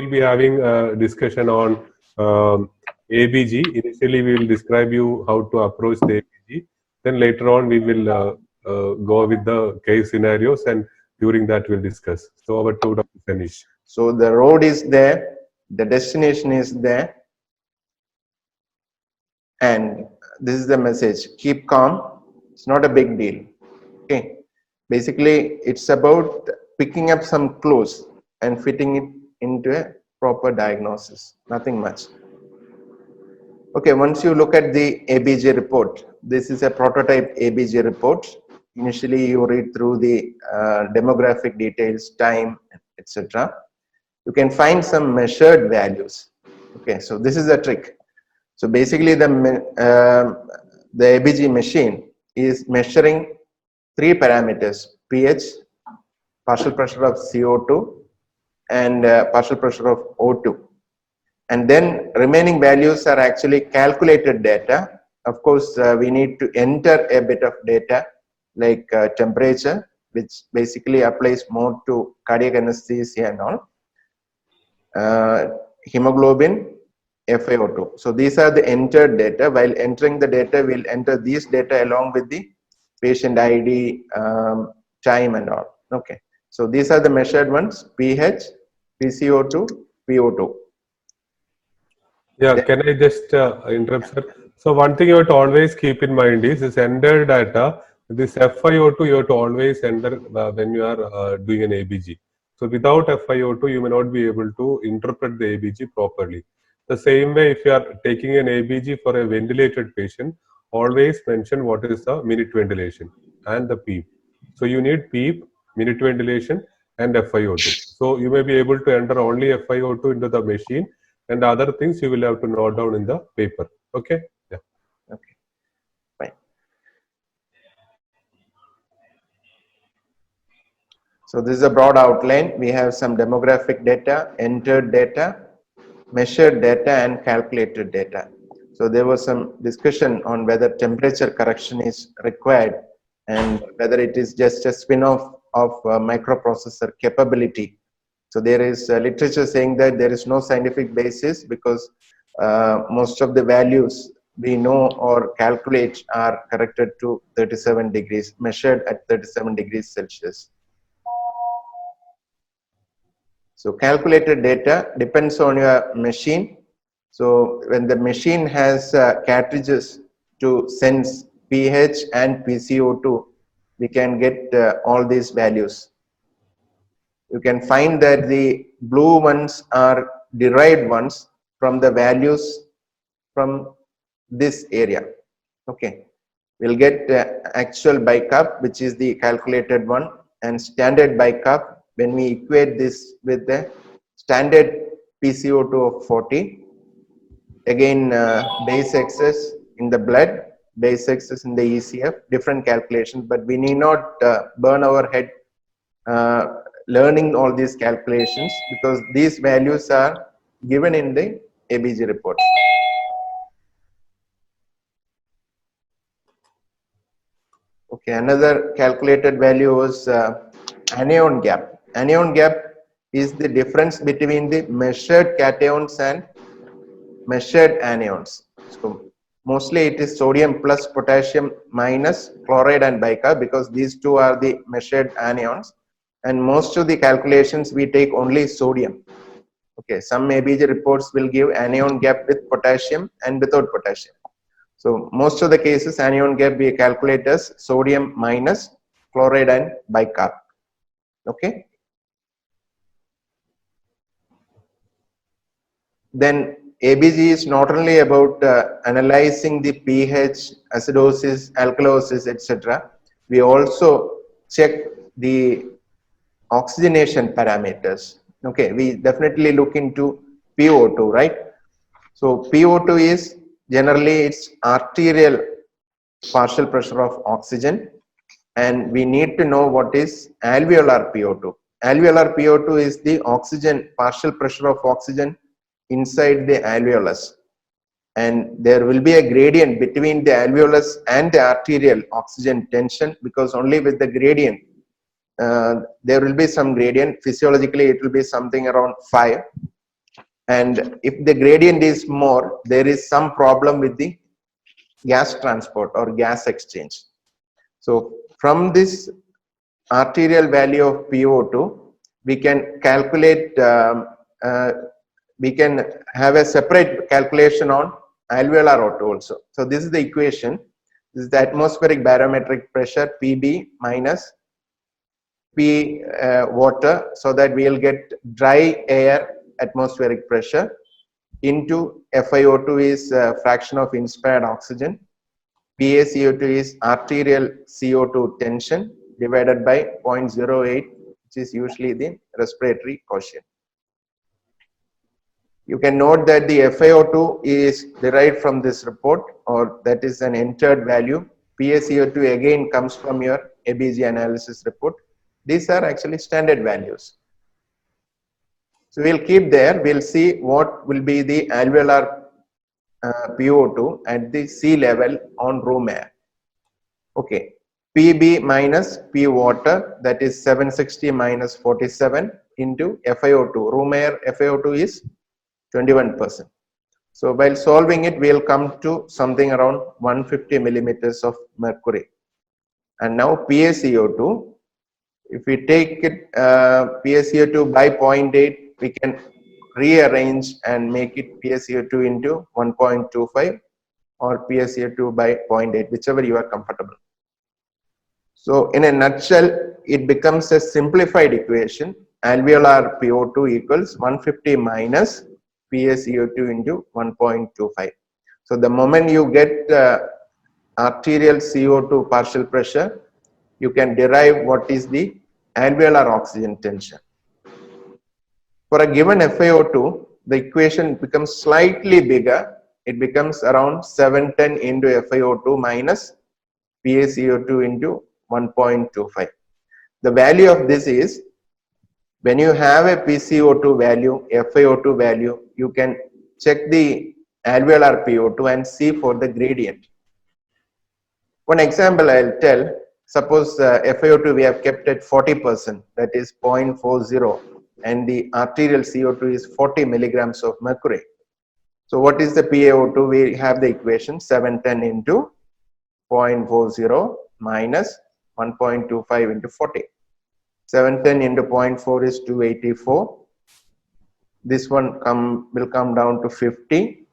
we'll be having a discussion on ABG. Initially, we will describe you how to approach the ABG. Then later on, we will go with the case scenarios, and during that, we'll discuss. So over to Dr. Saneesh. So the road is there, the destination is there, and this is the message: keep calm. It's not a big deal. Okay. Basically, it's about picking up some clues and fitting it into a proper diagnosis. Nothing much. Okay, once you look at the ABG report, this is a prototype ABG report. Initially, you read through the demographic details, time, etc. You can find some measured values. Okay, so this is a trick. So basically, the ABG machine is measuring three parameters: pH, partial pressure of CO2, and partial pressure of O2. And then remaining values are actually calculated data. Of course, we need to enter a bit of data like temperature, which basically applies more to cardiac anesthesia and all. Hemoglobin, FiO2. So these are the entered data. While entering the data, we'll enter these data along with the patient ID, time and all. Okay. So these are the measured ones: pH, PCO2, PO2. Yeah, can I just interrupt, sir? So one thing you have to always keep in mind is this enter data. This FiO2 you have to always enter when you are doing an ABG. So without FiO2, you may not be able to interpret the ABG properly. The same way, if you are taking an ABG for a ventilated patient, always mention what is the minute ventilation and the PEEP. So you need PEEP, minute ventilation, and FiO2. So you may be able to enter only FiO2 into the machine, and other things you will have to note down in the paper. Okay? Yeah. Okay. Fine. So this is a broad outline. We have some demographic data, entered data, measured data, and calculated data. So there was some discussion on whether temperature correction is required and whether it is just a spin-off of microprocessor capability. So there is literature saying that there is no scientific basis because most of the values we know or calculate are corrected to 37 degrees, measured at 37 degrees Celsius. So calculated data depends on your machine. So when the machine has cartridges to sense pH and PCO2, we can get all these values. You can find that the blue ones are derived ones from the values from this area. Okay, we'll get actual bicarb, which is the calculated one, and standard bicarb. When we equate this with the standard PCO2 of 40, again base excess in the blood, base excess in the ECF, different calculations, but we need not burn our head learning all these calculations because these values are given in the ABG report. Okay, another calculated value was anion gap. Anion gap is the difference between the measured cations and measured anions. So mostly it is sodium plus potassium minus chloride and bicarb because these two are the measured anions. And most of the calculations we take only sodium. Okay, some ABG reports will give anion gap with potassium and without potassium. So most of the cases anion gap we calculate as sodium minus chloride and bicarb. Okay. Then ABG is not only about analyzing the pH, acidosis, alkalosis, etc. We also check the oxygenation parameters. Okay, we definitely look into PO2, right? So PO2 is generally it's arterial partial pressure of oxygen, and we need to know what is alveolar PO2. Alveolar PO2 is the oxygen, partial pressure of oxygen inside the alveolus, and there will be a gradient between the alveolus and the arterial oxygen tension because only with the gradient there will be some gradient. Physiologically it will be something around 5. and if the gradient is more, there is some problem with the gas transport or gas exchange. So from this arterial value of PO2, we can calculate, we can have a separate calculation on alveolar O2 also. So this is the equation. This is the atmospheric barometric pressure PB minus P water, so that we will get dry air atmospheric pressure into FiO2 is fraction of inspired oxygen, PaCO2 is arterial CO2 tension divided by 0.08, which is usually the respiratory quotient. You can note that the FiO2 is derived from this report, or that is an entered value. PaCO2 again comes from your ABG analysis report. These are actually standard values. So we'll keep there. We'll see what will be the alveolar PO2 at the sea level on room air. Okay, PB minus P water, that is 760 minus 47 into FiO2. Room air FiO2 is 21%. So while solving it, we'll come to something around 150 millimeters of mercury. And now PaCO2, if we take it PaCO2 by 0.8, we can rearrange and make it PaCO2 into 1.25 or PaCO2 by 0.8, whichever you are comfortable. So in a nutshell, it becomes a simplified equation. Alveolar PO2 equals 150 minus PaCO2 into 1.25. So the moment you get arterial CO2 partial pressure, you can derive what is the alveolar oxygen tension. For a given FiO2, the equation becomes slightly bigger. It becomes around 710 into FiO2 minus PaCO2 into 1.25. The value of this is, when you have a PCO2 value, FiO2 value, you can check the alveolar PO2 and see for the gradient. One example I'll tell, suppose FiO2 we have kept at 40%, that is 0.40, and the arterial CO2 is 40 milligrams of mercury. So what is the PaO2? We have the equation 710 into 0.40 minus 1.25 into 40. 710 into 0.4 is 284. This one will come down to 50,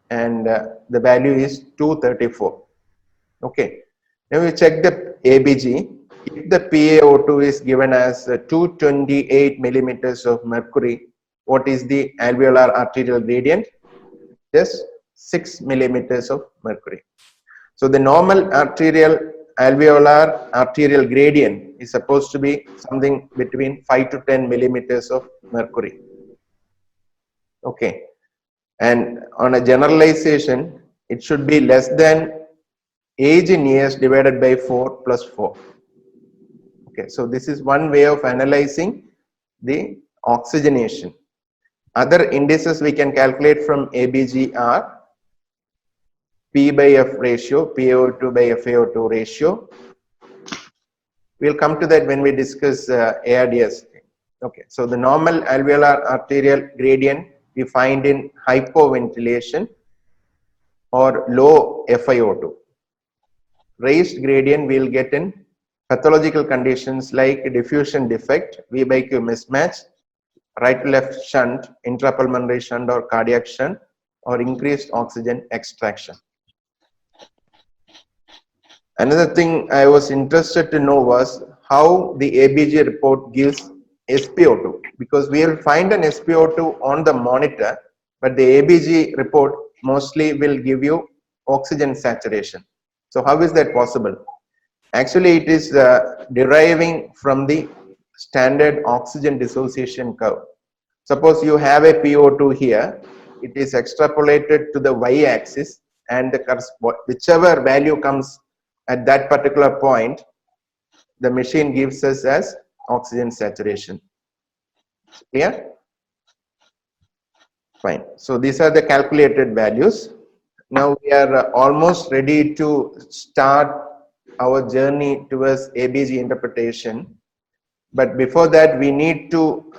and the value is 234. Okay. Now we check the ABG. If the PaO2 is given as 228 millimeters of mercury, what is the alveolar arterial gradient? Just 6 millimeters of mercury. So the normal alveolar arterial gradient is supposed to be something between 5 to 10 millimeters of mercury. Okay. And on a generalization, it should be less than age in years divided by 4 plus 4. Okay, so this is one way of analyzing the oxygenation. Other indices we can calculate from ABG are P by F ratio, PaO2 by FiO2 ratio. We'll come to that when we discuss ARDS. Okay, so the normal alveolar arterial gradient we find in hypoventilation or low FiO2. Raised gradient we'll get in pathological conditions like diffusion defect, V by Q mismatch, right to left shunt, intrapulmonary shunt or cardiac shunt, or increased oxygen extraction. Another thing I was interested to know was how the ABG report gives SpO2, because we will find an SpO2 on the monitor, but the ABG report mostly will give you oxygen saturation. So how is that possible? Actually, it is deriving from the standard oxygen dissociation curve. Suppose you have a PO2 here, it is extrapolated to the y-axis, and whichever value comes at that particular point, the machine gives us as oxygen saturation. Clear? Fine. So these are the calculated values. Now we are almost ready to start our journey towards ABG interpretation. But before that, we need to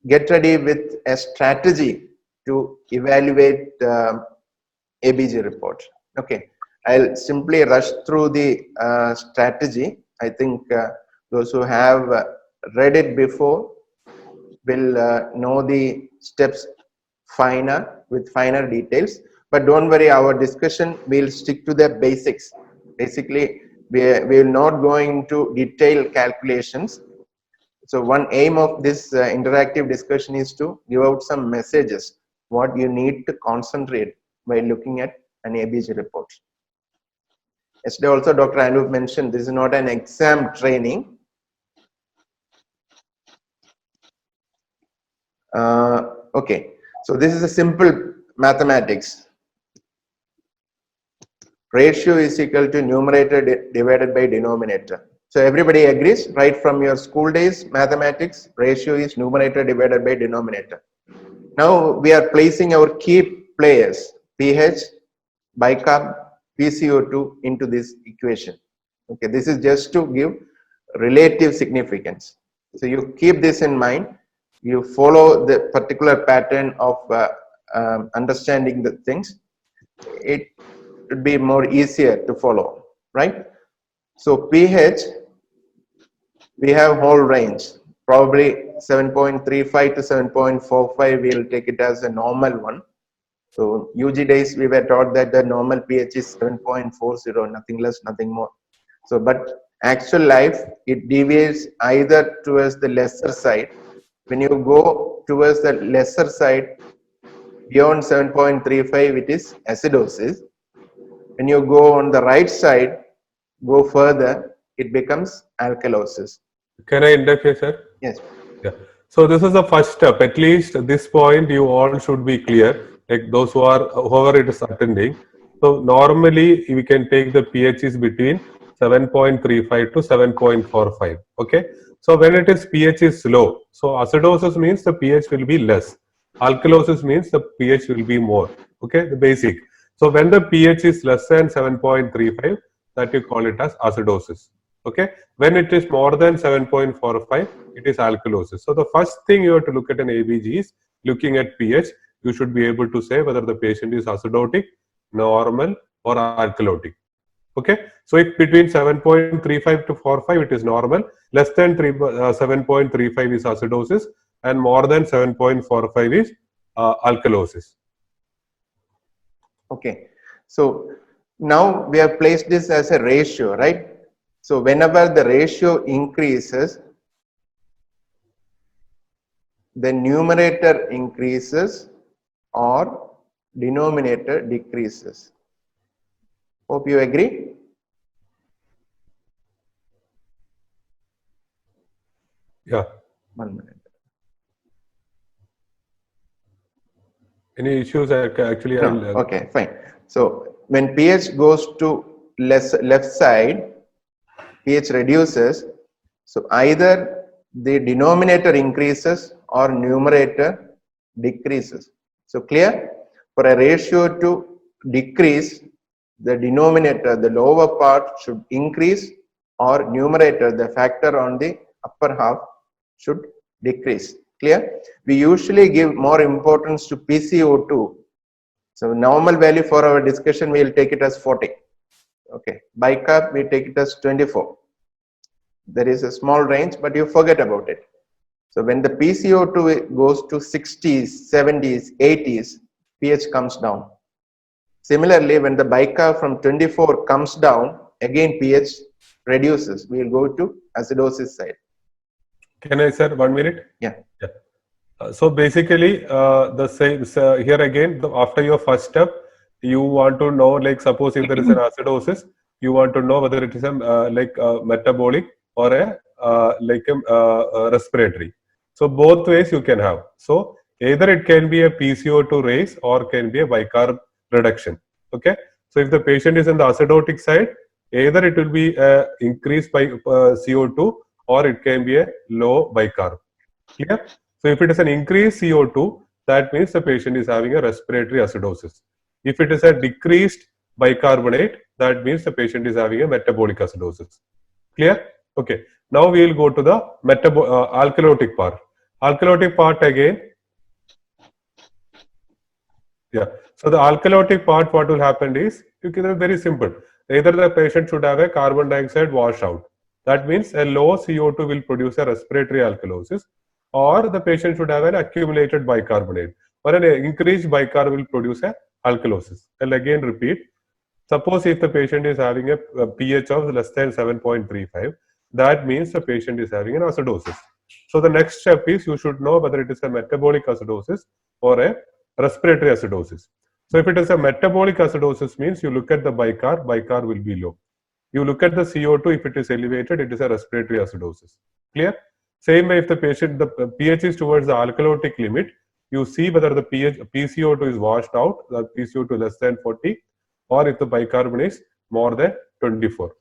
get ready with a strategy to evaluate ABG report. Okay, I'll simply rush through the strategy. I think those who have read it before will know the steps with finer details. But don't worry, our discussion will stick to the basics. Basically, we will not go into detailed calculations. So one aim of this interactive discussion is to give out some messages, what you need to concentrate while looking at an ABG report. Yesterday also Dr. Anup mentioned this is not an exam training. Okay, so this is a simple mathematics. Ratio is equal to numerator divided by denominator. So everybody agrees, right from your school days, mathematics, ratio is numerator divided by denominator. Now we are placing our key players, pH, bicarb, PCO2 into this equation. Okay, this is just to give relative significance. So you keep this in mind. You follow the particular pattern of understanding the things. It would be more easier to follow, right? So pH, we have whole range, probably 7.35 to 7.45. We'll take it as a normal one. So UG days we were taught that the normal pH is 7.40, nothing less, nothing more. So but actual life, it deviates either towards the lesser side. When you go towards the lesser side, beyond 7.35, it is acidosis. When you go on the right side, go further, it becomes alkalosis. Can I interfere, sir? Yes. Yeah. So this is the first step. At least at this point, you all should be clear. Like those whoever it is attending. So normally we can take the pH is between 7.35 to 7.45. Okay. So when it is pH is low, so acidosis means the pH will be less. Alkalosis means the pH will be more. Okay, the basic. So when the pH is less than 7.35, that you call it as acidosis. Okay. When it is more than 7.45, it is alkalosis. So the first thing you have to look at an ABG is looking at pH. You should be able to say whether the patient is acidotic, normal, or alkalotic. Okay. So if between 7.35 to 45, it is normal. Less than 7.35 is acidosis, and more than 7.45 is alkalosis. Okay. So now we have placed this as a ratio, right? So whenever the ratio increases, the numerator increases or denominator decreases. Hope you agree. Yeah. 1 minute. Any issues? Actually, No. Okay, fine. So when pH goes to left side, pH reduces. So either the denominator increases or numerator decreases. So clear? For a ratio to decrease, the denominator, the lower part, should increase, or numerator, the factor on the upper half, should decrease. Clear? We usually give more importance to PCO2. So normal value for our discussion, we will take it as 40. Okay. Bicarb, we take it as 24. There is a small range, but you forget about it. So when the PCO2 goes to 60s, 70s, 80s, pH comes down. Similarly, when the bicarb from 24 comes down, again pH reduces. We will go to acidosis side. Can I, sir, 1 minute? Yeah. So basically, the same here again. After your first step, you want to know, like, suppose if there is an acidosis, you want to know whether it is a metabolic or a respiratory. So both ways you can have. So either it can be a PCO2 raise or can be a bicarb reduction. Okay. So if the patient is in the acidotic side, either it will be a increased by CO2 or it can be a low bicarb. Clear? So if it is an increased CO2, that means the patient is having a respiratory acidosis. If it is a decreased bicarbonate, that means the patient is having a metabolic acidosis. Clear? Okay. Now we will go to the alkalotic part. Alkalotic part again. Yeah. So the alkalotic part, what will happen is, you can very simple. Either the patient should have a carbon dioxide washout. That means a low CO2 will produce a respiratory alkalosis, or the patient should have an accumulated bicarbonate, or an increased bicarb will produce a alkalosis. I'll again repeat. Suppose if the patient is having a pH of less than 7.35, that means the patient is having an acidosis. So the next step is you should know whether it is a metabolic acidosis or a respiratory acidosis. So if it is a metabolic acidosis, means you look at the bicarb will be low. You look at the CO2, if it is elevated, it is a respiratory acidosis. Clear? Same way, if the patient, the pH is towards the alkalotic limit, you see whether the PCO2 is washed out, the PCO2 less than 40, or if the bicarbonate is more than 24.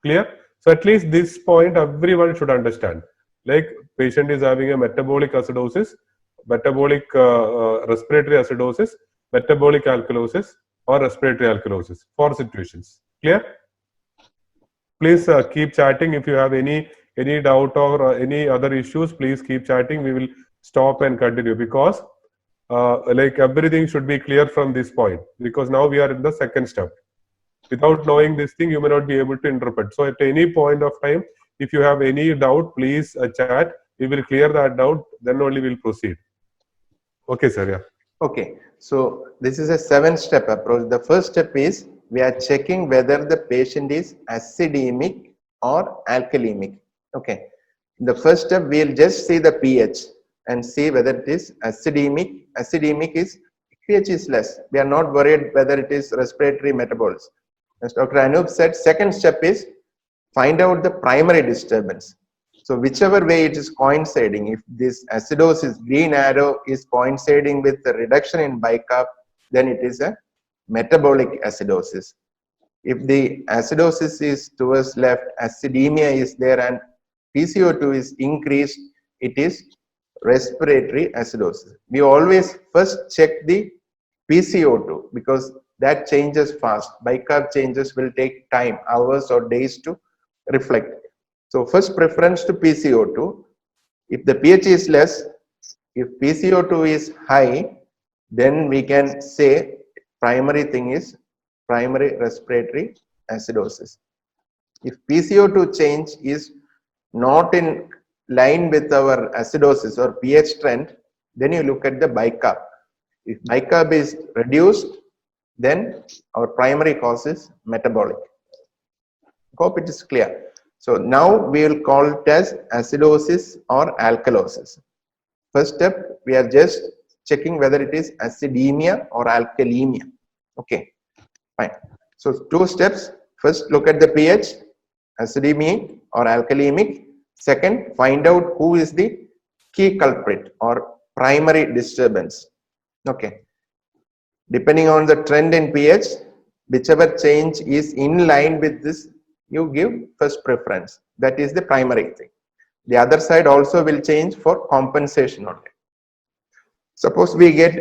Clear? So at least this point everyone should understand. Like patient is having a metabolic acidosis, metabolic respiratory acidosis, metabolic alkalosis, or respiratory alkalosis. 4 situations. Clear? Please keep chatting. If you have any doubt or any other issues, please keep chatting. We will stop and continue, because like everything should be clear from this point, because now we are in the second step. Without knowing this thing, you may not be able to interpret. So at any point of time, if you have any doubt, please chat. We will clear that doubt, then only we'll proceed. Okay, sir. Yeah. Okay, so this is a 7-step approach. The first step is we are checking whether the patient is acidemic or alkalemic. Okay, the first step we'll just see the pH and see whether it is acidemic. Acidemic is pH is less. We are not worried whether it is respiratory metabolism. As Dr. Anup said, second step is find out the primary disturbance. So whichever way it is coinciding, if this acidosis, green arrow, is coinciding with the reduction in bicarb, then it is a metabolic acidosis. If the acidosis is towards left, acidemia is there and PCO2 is increased, it is respiratory acidosis. We always first check the PCO2 because that changes fast. Bicarb changes will take time, hours or days to reflect. So first preference to PCO2. If the pH is less, if PCO2 is high, then we can say primary thing is primary respiratory acidosis. If PCO2 change is not in line with our acidosis or pH trend, then you look at the bicarb. If bicarb is reduced, then our primary cause is metabolic. Hope it is clear. So now we will call it as acidosis or alkalosis. First step, we are just checking whether it is acidemia or alkalemia. Okay, fine. So 2 steps. First, look at the pH, acidemic or alkalemic. Second, find out who is the key culprit or primary disturbance. Okay. Depending on the trend in pH, whichever change is in line with this, you give first preference. That is the primary thing. The other side also will change for compensation only. Suppose we get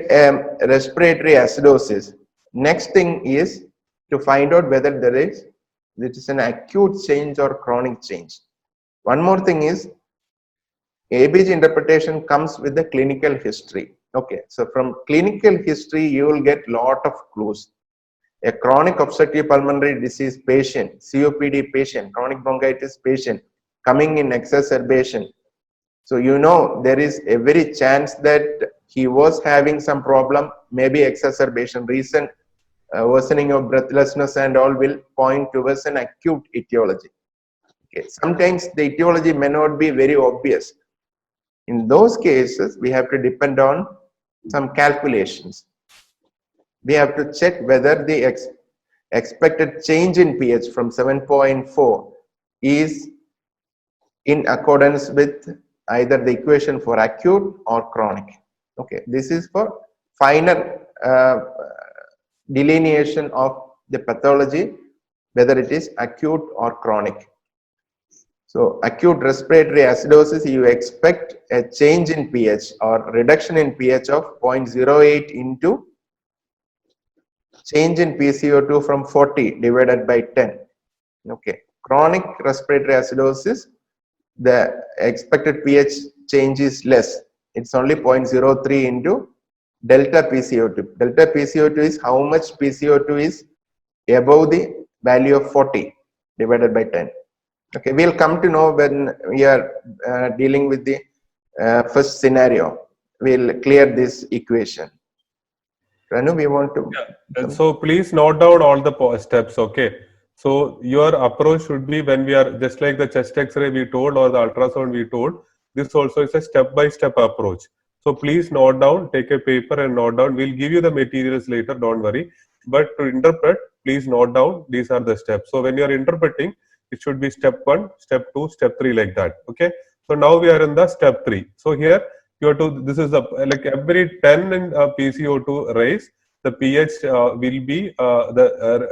respiratory acidosis. Next thing is to find out whether there is an acute change or chronic change. One more thing is ABG interpretation comes with the clinical history. Okay, so from clinical history you will get lot of clues. A chronic obstructive pulmonary disease patient, COPD patient, chronic bronchitis patient coming in exacerbation. So you know there is a very chance that he was having some problem, maybe exacerbation, recent worsening of breathlessness and all will point towards an acute etiology. Okay. Sometimes the etiology may not be very obvious. In those cases, we have to depend on some calculations. We have to check whether the expected change in pH from 7.4 is in accordance with either the equation for acute or chronic. Okay, this is for finer delineation of the pathology, whether it is acute or chronic. So acute respiratory acidosis, you expect a change in pH or reduction in pH of 0.08 into change in PCO2 from 40 divided by 10. Okay. Chronic respiratory acidosis, the expected pH change is less. It's only 0.03 into delta PCO2. Delta PCO2 is how much PCO2 is above the value of 40 divided by 10. Okay, we'll come to know when we are dealing with the first scenario. We'll clear this equation. Ranu, we want to. Yeah. And so please note down all the steps. Okay. So your approach should be, when we are just like the chest X-ray we told or the ultrasound we told, this also is a step-by-step approach. So please note down, take a paper and note down. We'll give you the materials later, don't worry. But to interpret, please note down, these are the steps. So when you are interpreting, it should be step 1, step 2, step 3, like that. Okay. So now we are in the step 3. So here you have to, this is a, like every 10 in PCO2 rise, the pH will be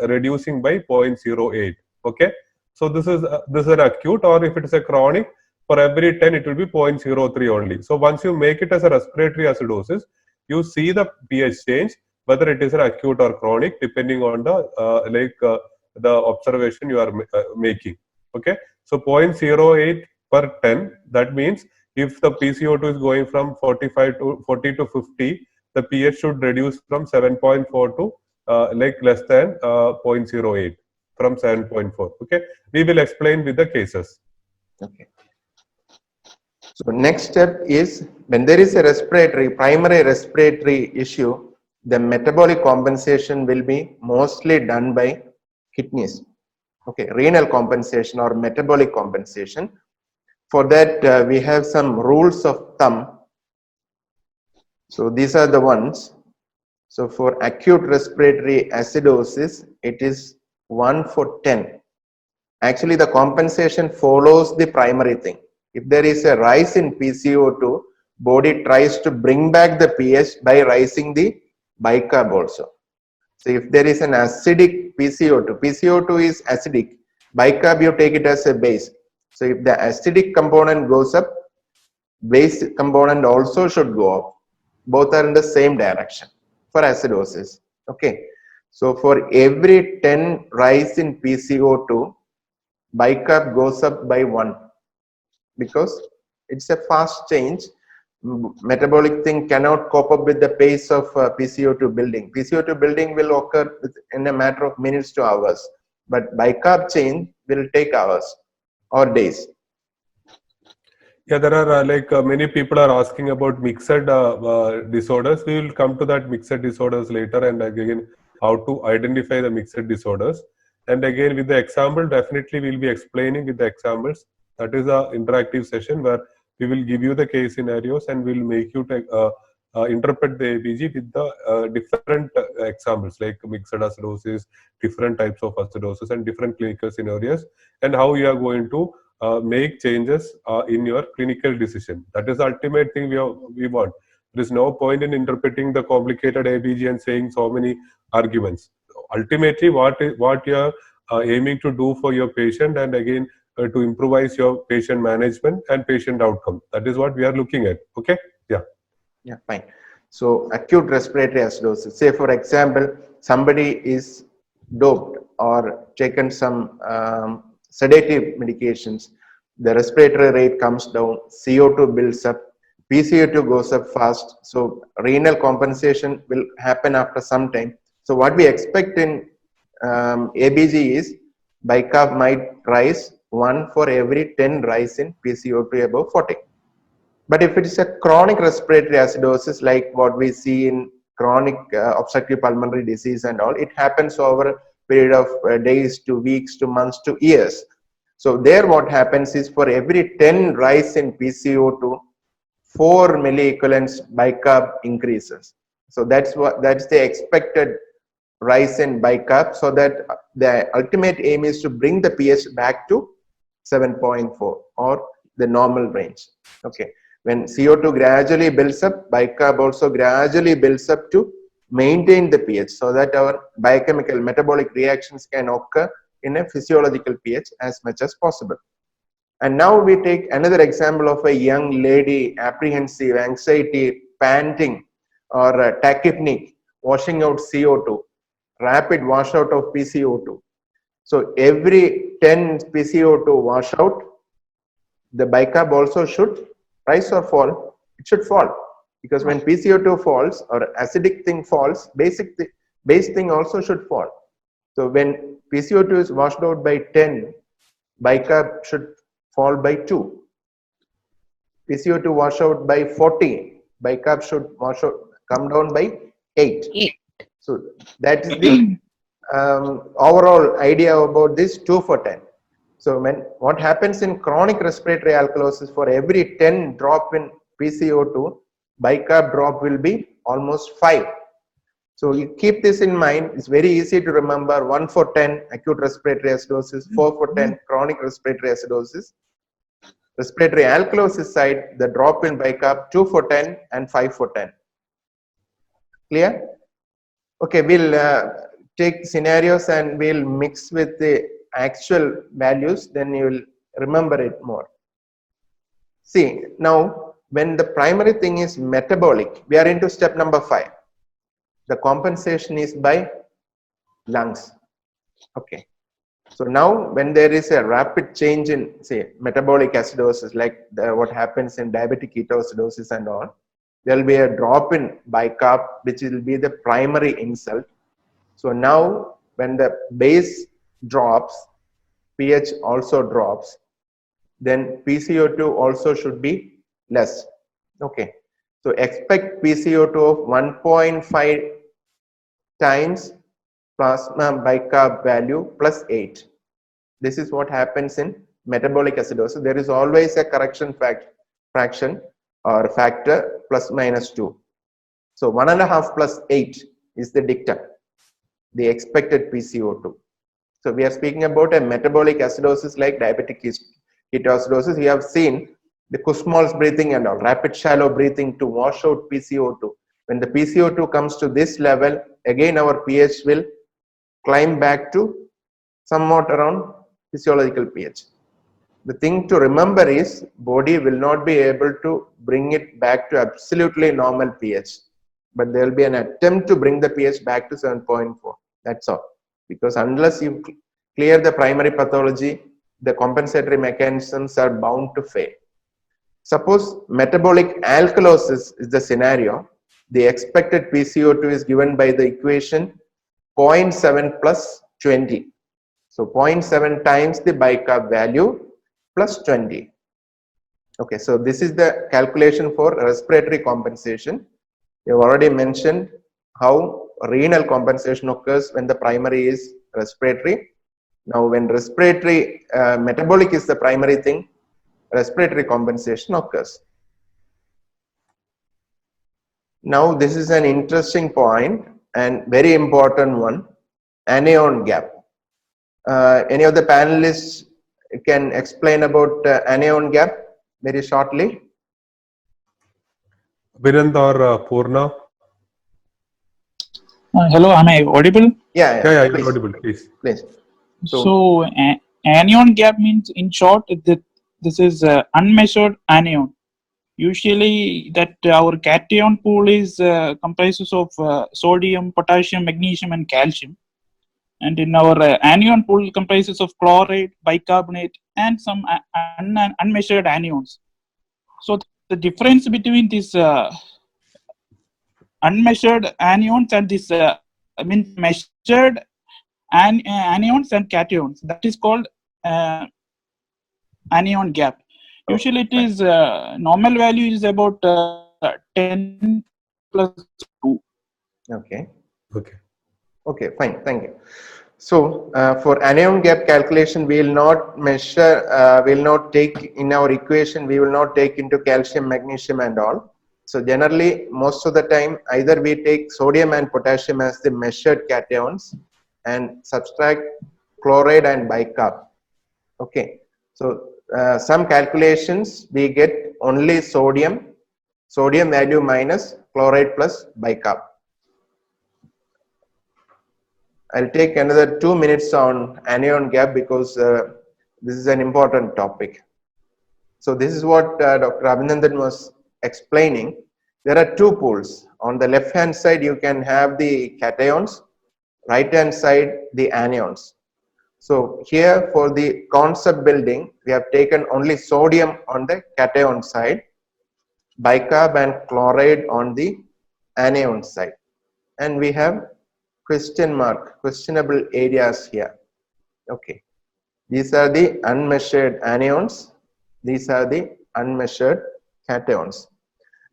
reducing by 0.08. Okay. So this is an acute, or if it is a chronic, for every 10 it will be 0.03 only. So once you make it as a respiratory acidosis, you see the pH change, whether it is an acute or chronic, depending on the observation you are making. Okay. So 0.08 per 10, that means if the PCO2 is going from 45 to 40 to 50, the pH should reduce from 7.4 to less than 0.08 from 7.4. Okay. We will explain with the cases. Okay. So next step is, when there is a primary respiratory issue, the metabolic compensation will be mostly done by kidneys. Okay, renal compensation or metabolic compensation. For that, we have some rules of thumb. So these are the ones. So for acute respiratory acidosis, it is 1/10. Actually, the compensation follows the primary thing. If there is a rise in PCO2, body tries to bring back the pH by rising the bicarb also. So if there is an acidic PCO2, PCO2 is acidic, bicarb you take it as a base. So if the acidic component goes up, base component also should go up. Both are in the same direction for acidosis. Okay. So for every 10 rise in PCO2, bicarb goes up by 1, because it's a fast change. Metabolic thing cannot cope up with the pace of PCO2 building. PCO2 building will occur in a matter of minutes to hours, but bicarb change will take hours or days. Yeah, there are many people are asking about mixed disorders. We will come to that mixed disorders later, and again how to identify the mixed disorders. And again with the example, definitely we'll be explaining with the examples. That is a interactive session where we will give you the case scenarios and we'll make you interpret the ABG with the different examples like mixed acidosis, different types of acidosis, and different clinical scenarios, and how you are going to make changes in your clinical decision. That is the ultimate thing we want. There is no point in interpreting the complicated ABG and saying so many arguments. Ultimately, what you are aiming to do for your patient, and again to improvise your patient management and patient outcome. That is what we are looking at. Okay. Yeah. Yeah, fine. So acute respiratory acidosis. Say for example, somebody is doped or taken some sedative medications. The respiratory rate comes down, CO2 builds up, PCO2 goes up fast. So renal compensation will happen after some time. So what we expect in ABG is bicarb might rise 1 for every 10 rise in PCO2 above 40. But if it is a chronic respiratory acidosis, like what we see in chronic obstructive pulmonary disease and all, it happens over a period of days to weeks to months to years. So there what happens is, for every 10 rise in PCO2, 4 milliequivalents bicarb increases. So that's the expected rise in bicarb, so that the ultimate aim is to bring the pH back to 7.4 or the normal range. Okay. When CO2 gradually builds up, bicarb also gradually builds up to maintain the pH, so that our biochemical metabolic reactions can occur in a physiological pH as much as possible. And now we take another example of a young lady, apprehensive, anxiety, panting, or tachypneic, washing out CO2, rapid washout of PCO2. So every 10 PCO2 washout, the bicarb also should rise or fall. It should fall, because when PCO2 falls or acidic thing falls, base thing also should fall. So when PCO2 is washed out by 10, bicarb should fall by 2. PCO2 wash out by 40, bicarb should come down by 8. So that is the overall idea about this 2 for 10. So what happens in chronic respiratory alkalosis, for every 10 drop in PCO2, bicarb drop will be almost 5. So you keep this in mind. It's very easy to remember: 1 for 10 acute respiratory acidosis, 4 for 10 chronic respiratory acidosis. Respiratory alkalosis side, the drop in bicarb 2 for 10 and 5 for 10. Clear? Okay, we'll take scenarios and we'll mix with the actual values, then you will remember it more. See, now when the primary thing is metabolic, we are into step number 5. The compensation is by lungs. Okay. So now when there is a rapid change in, say, metabolic acidosis, like what happens in diabetic ketoacidosis and all, there will be a drop in bicarb, which will be the primary insult. So now when the base drops, pH also drops, then PCO2 also should be less. Okay. So expect PCO2 of 1.5 times plasma bicarb value plus 8. This is what happens in metabolic acidosis. There is always a correction fraction or factor plus minus 2. So 1.5 plus 8 is the dictum, the expected PCO2. So we are speaking about a metabolic acidosis like diabetic ketoacidosis. We have seen the Kussmaul's breathing and all, rapid shallow breathing to wash out PCO2. When the PCO2 comes to this level, again our pH will climb back to somewhat around physiological pH. The thing to remember is body will not be able to bring it back to absolutely normal pH, but there will be an attempt to bring the pH back to 7.4. That's all. Because unless you clear the primary pathology, the compensatory mechanisms are bound to fail. Suppose metabolic alkalosis is the scenario. The expected PCO2 is given by the equation 0.7 plus 20. So 0.7 times the bicarb value plus 20. Okay, so this is the calculation for respiratory compensation. We have already mentioned how renal compensation occurs when the primary is respiratory. Now when respiratory metabolic is the primary thing, respiratory compensation occurs. Now this is an interesting point and very important one: anion gap. Any of the panelists can explain about anion gap very shortly? Vinand or Purna? Hello, am I audible? Yeah, please, you're audible, please. please. So anion gap means, in short, that this is unmeasured anion. Usually that our cation pool is comprises of sodium, potassium, magnesium and calcium. And in our anion pool comprises of chloride, bicarbonate and some unmeasured anions. So the difference between this unmeasured anions and this measured anions and cations, that is called anion gap. Usually it is normal value is about 10 plus 2. Okay. Okay, fine, thank you. So for anion gap calculation, we will not measure, we will not take in our equation, we will not take into calcium, magnesium and all. So generally, most of the time, either we take sodium and potassium as the measured cations and subtract chloride and bicarb. Okay. So some calculations, we get only sodium value minus chloride plus bicarb. I'll take another 2 minutes on anion gap because this is an important topic. So this is what Dr. Abhinandan was explaining. There are two pools. On the left hand side, you can have the cations, right hand side, the anions. So here for the concept building, we have taken only sodium on the cation side, bicarb and chloride on the anion side. And we have questionable areas here. Okay. These are the unmeasured anions. These are the unmeasured cations.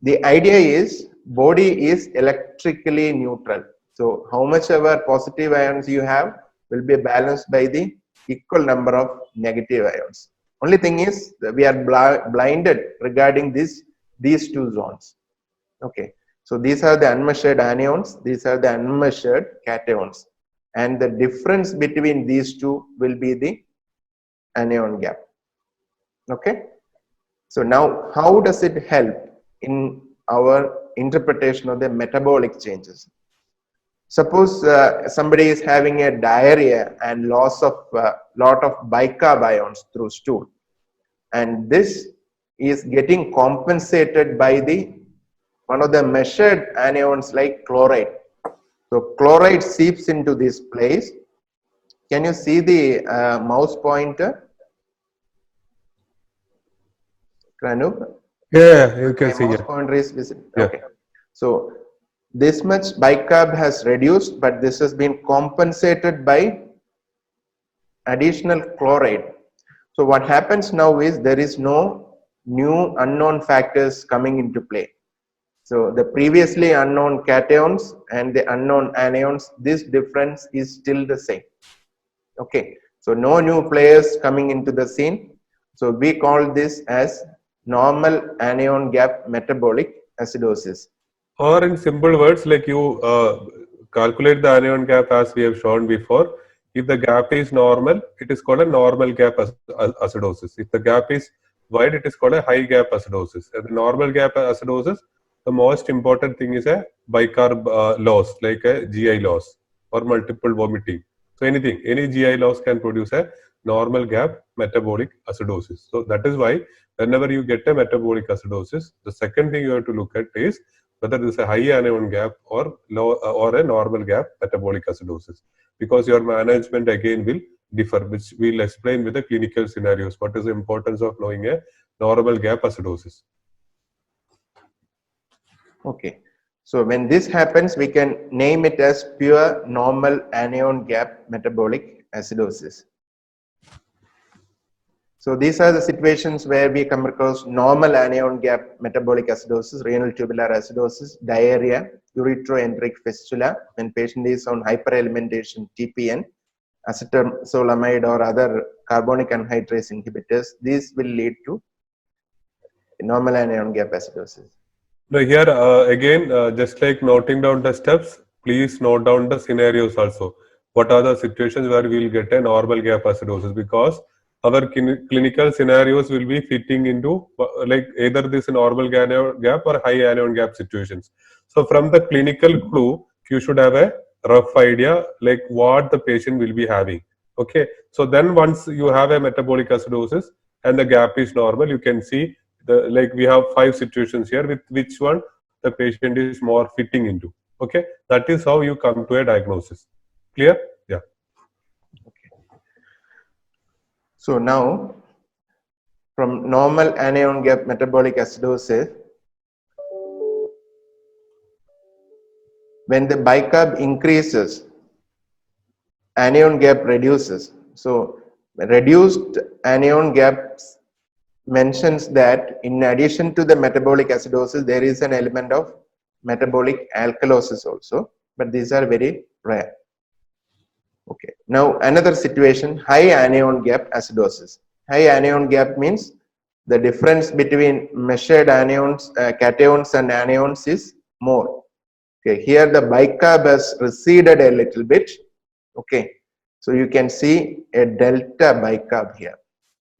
The idea is body is electrically neutral. So how much ever positive ions you have will be balanced by the equal number of negative ions. Only thing is that we are blinded regarding these two zones. Okay. So these are the unmeasured anions. These are the unmeasured cations. And the difference between these two will be the anion gap. Okay. So now how does it help in our interpretation of the metabolic changes? Suppose somebody is having a diarrhea and loss of lot of bicarb ions through stool, and this is getting compensated by the one of the measured anions like chloride. So chloride seeps into this place. Can you see the mouse pointer, Kranup? Yeah, you can My see mouse here. pointer is visible. Yeah. Okay. So this much bicarb has reduced, but this has been compensated by additional chloride. So what happens now is there is no new unknown factors coming into play. So the previously unknown cations and the unknown anions, this difference is still the same. Okay. So no new players coming into the scene. So we call this as normal anion gap metabolic acidosis. Or in simple words, like you calculate the anion gap as we have shown before. If the gap is normal, it is called a normal gap acidosis. If the gap is wide, it is called a high gap acidosis. And the normal gap acidosis, the most important thing is a bicarb loss, like a GI loss or multiple vomiting. So anything, any GI loss can produce a normal gap metabolic acidosis. So that is why whenever you get a metabolic acidosis, the second thing you have to look at is whether there is a high anion gap or low or a normal gap metabolic acidosis, because your management again will differ, which we'll explain with the clinical scenarios. What is the importance of knowing a normal gap acidosis? Okay. So when this happens, we can name it as pure normal anion gap metabolic acidosis. So these are the situations where we come across normal anion gap metabolic acidosis, renal tubular acidosis, diarrhea, ureteroenteric fistula, when patient is on hyperalimentation TPN, acetazolamide or other carbonic anhydrase inhibitors. These will lead to normal anion gap acidosis. Now here again, just like noting down the steps, please note down the scenarios also. What are the situations where we will get a normal gap acidosis? Because our clinical scenarios will be fitting into like either this normal gap or high anion gap situations. So from the clinical clue, you should have a rough idea like what the patient will be having. Okay, so then once you have a metabolic acidosis and the gap is normal, you can see the like we have 5 situations here with which one the patient is more fitting into. Okay, that is how you come to a diagnosis. Clear? Yeah. So now from normal anion gap metabolic acidosis, when the bicarb increases, anion gap reduces. So reduced anion gaps mentions that in addition to the metabolic acidosis, there is an element of metabolic alkalosis also, but these are very rare. Okay. Now another situation, high anion gap acidosis. High anion gap means the difference between measured anions, cations and anions is more. Okay. Here the bicarb has receded a little bit. Okay. So you can see a delta bicarb here.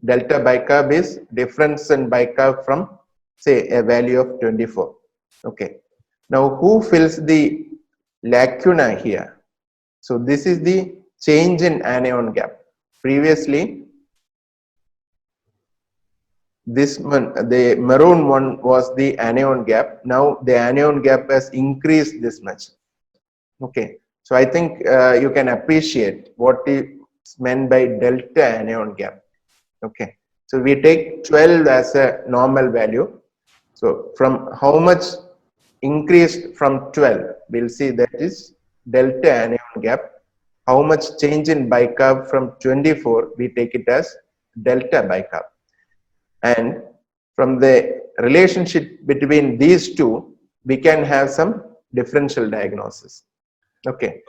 Delta bicarb is difference in bicarb from say a value of 24. Okay. Now who fills the lacuna here? So this is the change in anion gap. Previously, this one, the maroon one was the anion gap. Now the anion gap has increased this much. Okay. So I think you can appreciate what meant by delta anion gap. Okay, so we take 12 as a normal value. So from how much increased from 12, we'll see that is delta anion gap. How much change in bicarb from 24, we take it as delta bicarb. And from the relationship between these two, we can have some differential diagnosis. Okay.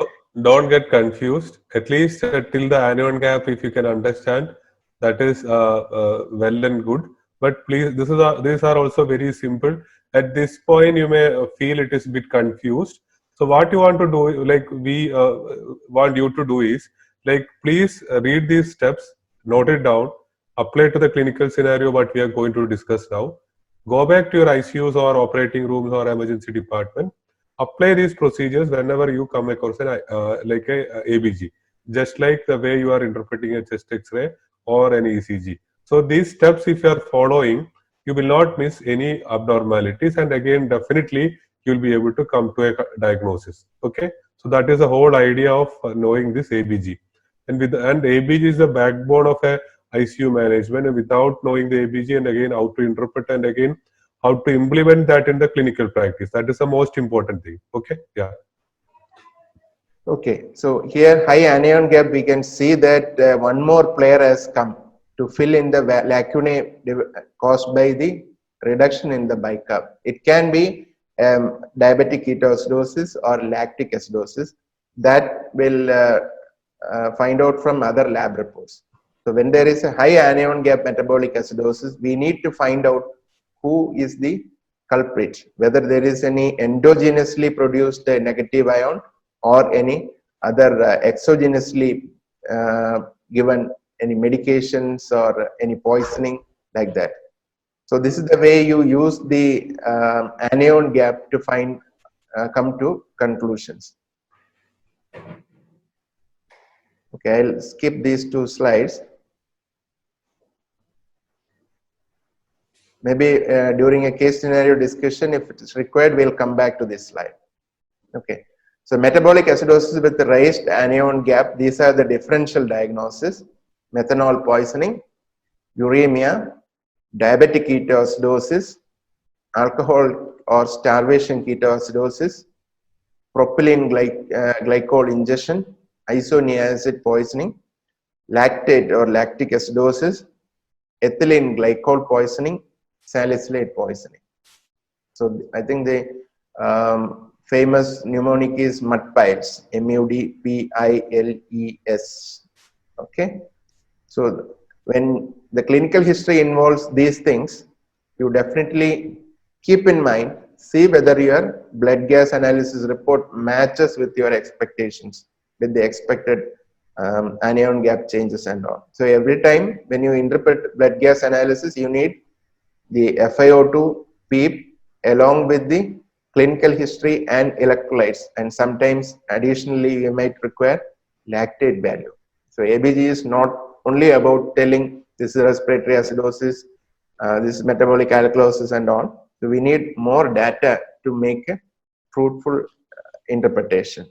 Don't get confused. At least till the anion gap, if you can understand, that is well and good. But please, these are also very simple. At this point, you may feel it is a bit confused. So what you want to do, like we want you to do is, like please read these steps, note it down, apply to the clinical scenario what we are going to discuss now. Go back to your ICUs or operating rooms or emergency department. Apply these procedures whenever you come across an like a ABG, just like the way you are interpreting a chest X-ray or an ECG. So these steps, if you are following, you will not miss any abnormalities, and again, definitely you will be able to come to a diagnosis. Okay, so that is the whole idea of knowing this ABG, and ABG is the backbone of a ICU management. And without knowing the ABG, and again how to interpret, and again how to implement that in the clinical practice, that is the most important thing. Okay, yeah. Okay, so here high anion gap, we can see that one more player has come to fill in the lacunae caused by the reduction in the bicarb. It can be diabetic ketoacidosis or lactic acidosis. That will find out from other lab reports. So when there is a high anion gap metabolic acidosis, we need to find out who is the culprit, whether there is any endogenously produced negative ion or any other exogenously given any medications or any poisoning like that. So this is the way you use the anion gap to find come to conclusions. Okay, I'll skip these two slides. Maybe during a case scenario discussion, if it is required, we'll come back to this slide. Okay. So metabolic acidosis with the raised anion gap, these are the differential diagnosis: methanol poisoning, uremia, diabetic ketoacidosis, alcohol or starvation ketoacidosis, propylene glycol ingestion, isoniazid poisoning, lactate or lactic acidosis, ethylene glycol poisoning, salicylate poisoning. So I think the famous mnemonic is MUDPILES, MUDPILES. Okay, so when the clinical history involves these things, you definitely keep in mind, see whether your blood gas analysis report matches with your expectations, with the expected anion gap changes and all. So every time when you interpret blood gas analysis, you need the FiO2 PEEP along with the clinical history and electrolytes, and sometimes additionally you might require lactate value. So ABG is not only about telling this is respiratory acidosis, this is metabolic alkalosis and all. So we need more data to make a fruitful interpretation.